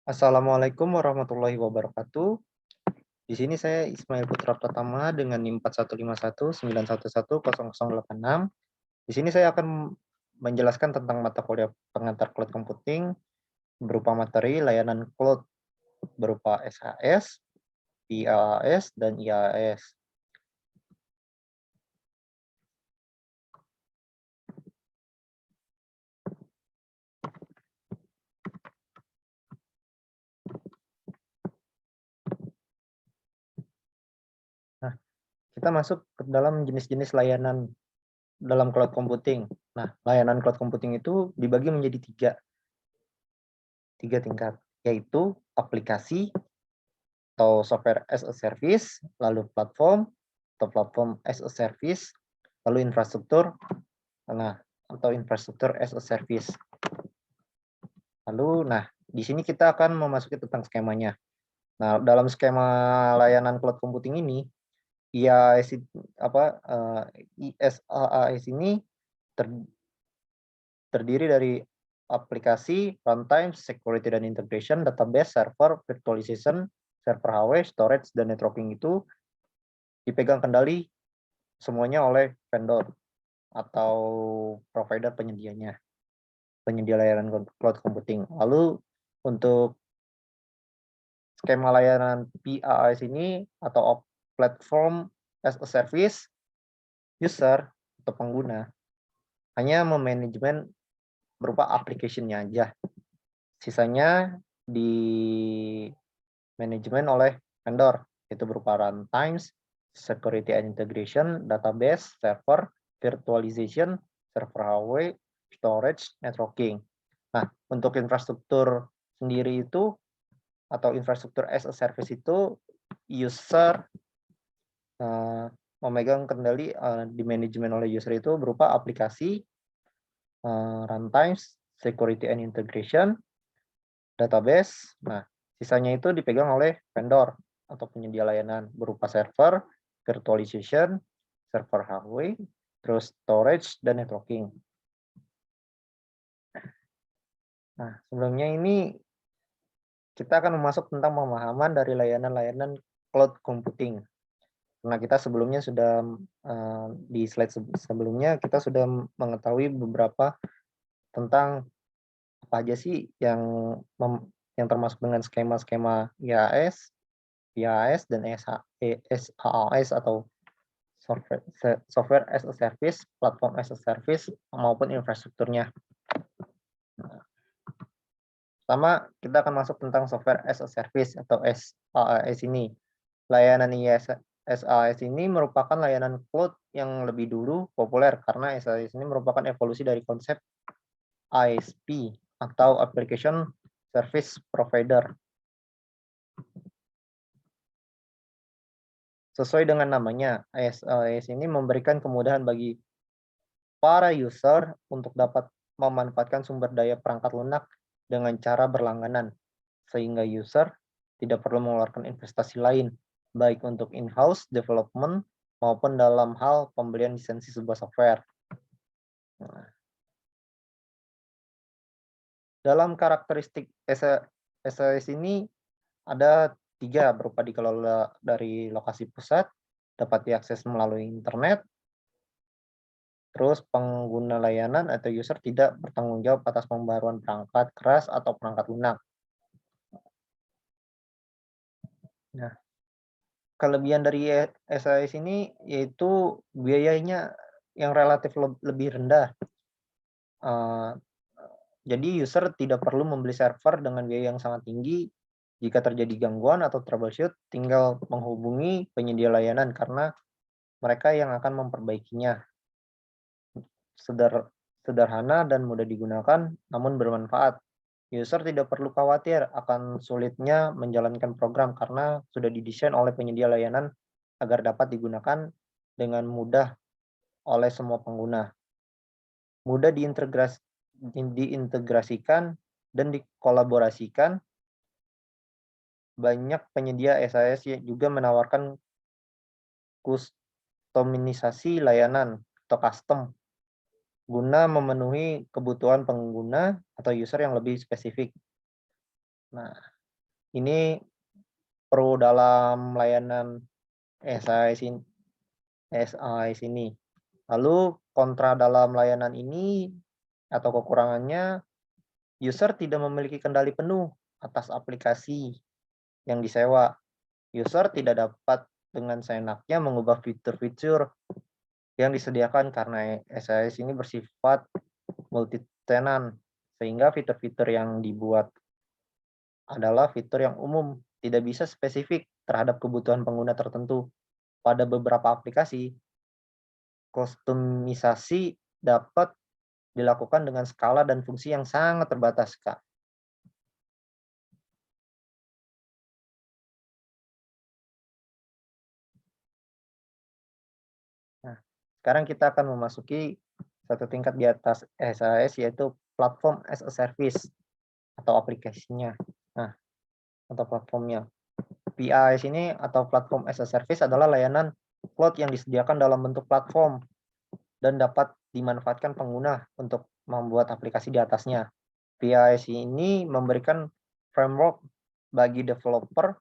Assalamualaikum warahmatullahi wabarakatuh. Di sini saya Ismail Putra Pratama dengan NIM 4151911086. Di sini saya akan menjelaskan tentang mata kuliah pengantar cloud computing berupa materi layanan cloud berupa SHS, IaaS, dan IaaS. Nah, kita masuk ke dalam jenis-jenis layanan dalam cloud computing. Nah, layanan cloud computing itu dibagi menjadi tiga tingkat, yaitu aplikasi atau software as a service, lalu platform atau platform as a service, lalu infrastruktur, nah atau infrastruktur as a service. Lalu, di sini kita akan memasuki tentang skemanya. Nah, dalam skema layanan cloud computing ini, IaaS IaaS ini terdiri dari aplikasi, runtime, security dan integration, database, server, virtualization, server hardware, storage, dan networking itu dipegang kendali semuanya oleh vendor atau provider penyedianya, penyedia layanan cloud computing. Lalu untuk skema layanan PaaS ini atau platform as a service, user atau pengguna hanya memanajemen berupa application-nya aja. Sisanya di manajemen oleh vendor, itu berupa runtimes, security and integration, database, server, virtualization, server hardware, storage, networking. Nah, untuk infrastruktur sendiri itu atau infrastruktur as a service itu user memegang kendali di manajemen oleh user itu berupa aplikasi, runtimes, security and integration, database. Nah, sisanya itu dipegang oleh vendor atau penyedia layanan berupa server, virtualization, server hardware, terus storage, dan networking. Nah, sebelumnya ini kita akan masuk tentang pemahaman dari layanan-layanan cloud computing. Karena kita sebelumnya sudah di slide sebelumnya kita sudah mengetahui beberapa tentang apa aja sih yang termasuk dengan skema-skema IaaS, IaaS dan SaaS atau software as a service, platform as a service maupun infrastrukturnya. Pertama, kita akan masuk tentang software as a service atau SaaS ini. Layanan SaaS ini merupakan layanan cloud yang lebih dulu populer karena SaaS ini merupakan evolusi dari konsep ISP atau Application Service Provider. Sesuai dengan namanya, SaaS ini memberikan kemudahan bagi para user untuk dapat memanfaatkan sumber daya perangkat lunak dengan cara berlangganan, sehingga user tidak perlu mengeluarkan investasi lain, baik untuk in-house development maupun dalam hal pembelian lisensi sebuah software. Nah, dalam karakteristik SaaS ini ada 3 berupa dikelola dari lokasi pusat, dapat diakses melalui internet, terus pengguna layanan atau user tidak bertanggung jawab atas pembaruan perangkat keras atau perangkat lunak. Nah, kelebihan dari SaaS ini yaitu biayanya yang relatif lebih rendah. Jadi user tidak perlu membeli server dengan biaya yang sangat tinggi. Jika terjadi gangguan atau troubleshoot, tinggal menghubungi penyedia layanan karena mereka yang akan memperbaikinya. Sederhana dan mudah digunakan, namun bermanfaat. User tidak perlu khawatir akan sulitnya menjalankan program karena sudah didesain oleh penyedia layanan agar dapat digunakan dengan mudah oleh semua pengguna. Mudah diintegrasikan dan dikolaborasikan. Banyak penyedia SaaS yang juga menawarkan kustomisasi layanan atau custom guna memenuhi kebutuhan pengguna atau user yang lebih spesifik. Nah, Ini pro dalam layanan SaaS ini. Lalu kontra dalam layanan ini atau kekurangannya, user tidak memiliki kendali penuh atas aplikasi yang disewa. User tidak dapat dengan seenaknya mengubah fitur-fitur yang disediakan karena SaaS ini bersifat multi-tenant, sehingga fitur-fitur yang dibuat adalah fitur yang umum, tidak bisa spesifik terhadap kebutuhan pengguna tertentu. Pada beberapa aplikasi, kustomisasi dapat dilakukan dengan skala dan fungsi yang sangat terbatas, Kak. Nah, sekarang kita akan memasuki satu tingkat di atas SaaS, yaitu platform as a service atau aplikasinya. Nah, atau platformnya. PaaS ini atau platform as a service adalah layanan cloud yang disediakan dalam bentuk platform dan dapat dimanfaatkan pengguna untuk membuat aplikasi di atasnya. PaaS ini memberikan framework bagi developer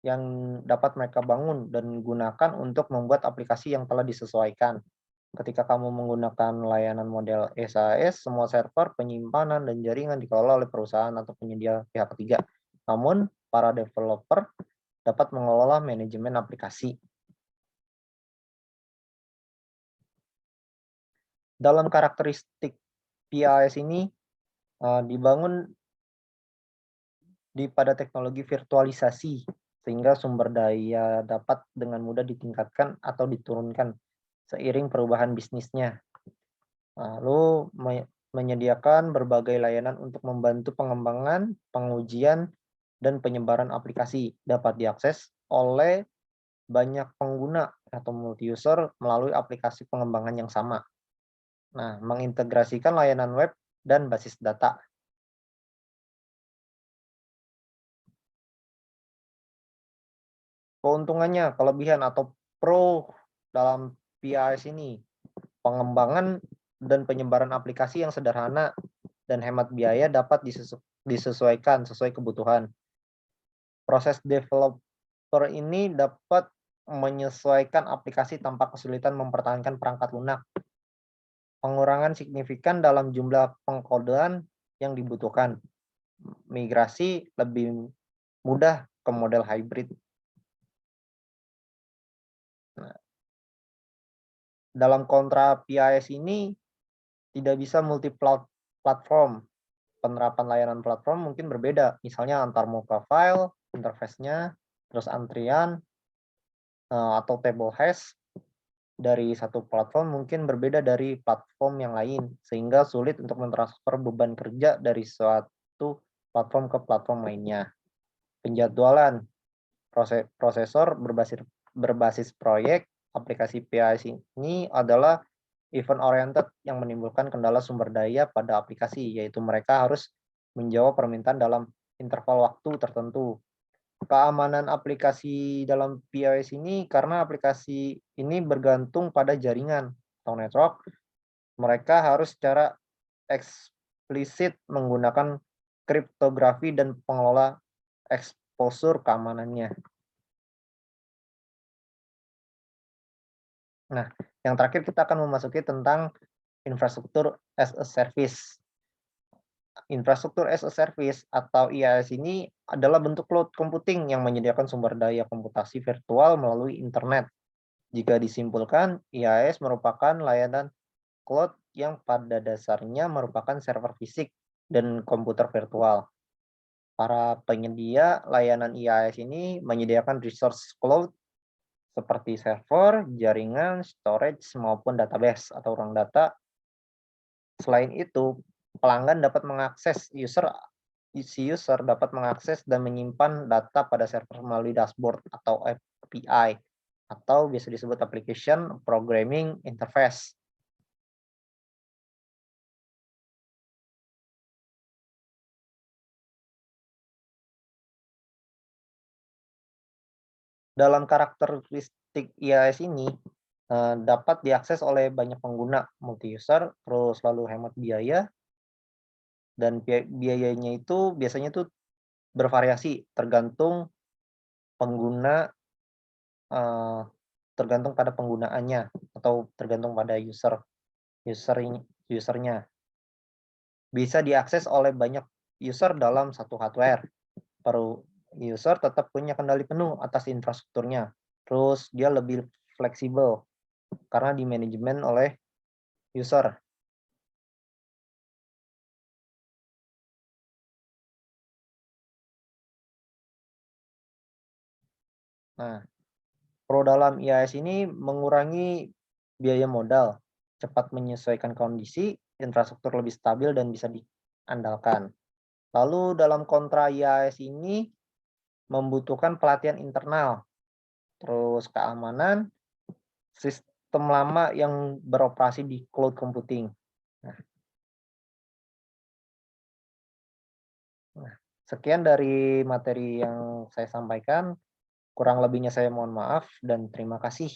yang dapat mereka bangun dan gunakan untuk membuat aplikasi yang telah disesuaikan. Ketika kamu menggunakan layanan model SaaS, semua server, penyimpanan, dan jaringan dikelola oleh perusahaan atau penyedia pihak ketiga. Namun, para developer dapat mengelola manajemen aplikasi. Dalam karakteristik PaaS ini dibangun pada teknologi virtualisasi, sehingga sumber daya dapat dengan mudah ditingkatkan atau diturunkan seiring perubahan bisnisnya. Lalu menyediakan berbagai layanan untuk membantu pengembangan, pengujian, dan penyebaran aplikasi dapat diakses oleh banyak pengguna atau multi-user melalui aplikasi pengembangan yang sama. Nah, mengintegrasikan layanan web dan basis data. Keuntungannya, kelebihan atau pro dalam PaaS ini, pengembangan dan penyebaran aplikasi yang sederhana dan hemat biaya dapat disesuaikan sesuai kebutuhan. Proses developer ini dapat menyesuaikan aplikasi tanpa kesulitan mempertahankan perangkat lunak. Pengurangan signifikan dalam jumlah pengkodean yang dibutuhkan. Migrasi lebih mudah ke model hybrid. Nah, dalam kontra PaaS ini tidak bisa multi platform. Penerapan layanan platform mungkin berbeda, misalnya antar muka file, interface-nya, terus antrian, atau table hash dari satu platform mungkin berbeda dari platform yang lain, sehingga sulit untuk mentransfer beban kerja dari suatu platform ke platform lainnya. Penjadwalan prosesor berbasis proyek, aplikasi PaaS ini adalah event oriented yang menimbulkan kendala sumber daya pada aplikasi, yaitu mereka harus menjawab permintaan dalam interval waktu tertentu. Keamanan aplikasi dalam PaaS ini, karena aplikasi ini bergantung pada jaringan atau network, mereka harus secara eksplisit menggunakan kriptografi dan pengelola exposure keamanannya. Nah, yang terakhir kita akan memasuki tentang infrastruktur as a service. Infrastruktur as a service atau IaaS ini adalah bentuk cloud computing yang menyediakan sumber daya komputasi virtual melalui internet. Jika disimpulkan, IaaS merupakan layanan cloud yang pada dasarnya merupakan server fisik dan komputer virtual. Para penyedia layanan IaaS ini menyediakan resource cloud seperti server, jaringan, storage, maupun database atau ruang data. Selain itu, pelanggan dapat mengakses user dapat mengakses dan menyimpan data pada server melalui dashboard atau API, atau biasa disebut application programming interface. Dalam karakteristik IaaS ini dapat diakses oleh banyak pengguna multi-user, terus lalu hemat biaya, dan biayanya itu biasanya bervariasi tergantung pengguna, eee, tergantung pada penggunaannya atau tergantung pada user-nya. Bisa diakses oleh banyak user dalam satu hardware. Per user tetap punya kendali penuh atas infrastrukturnya. Terus dia lebih fleksibel karena dimanajemen oleh user. Nah, pro dalam IaaS ini mengurangi biaya modal, cepat menyesuaikan kondisi, infrastruktur lebih stabil dan bisa diandalkan. Lalu dalam kontra IaaS ini membutuhkan pelatihan internal, terus keamanan, sistem lama yang beroperasi di cloud computing. Nah nah, sekian dari materi yang saya sampaikan, kurang lebihnya saya mohon maaf dan terima kasih.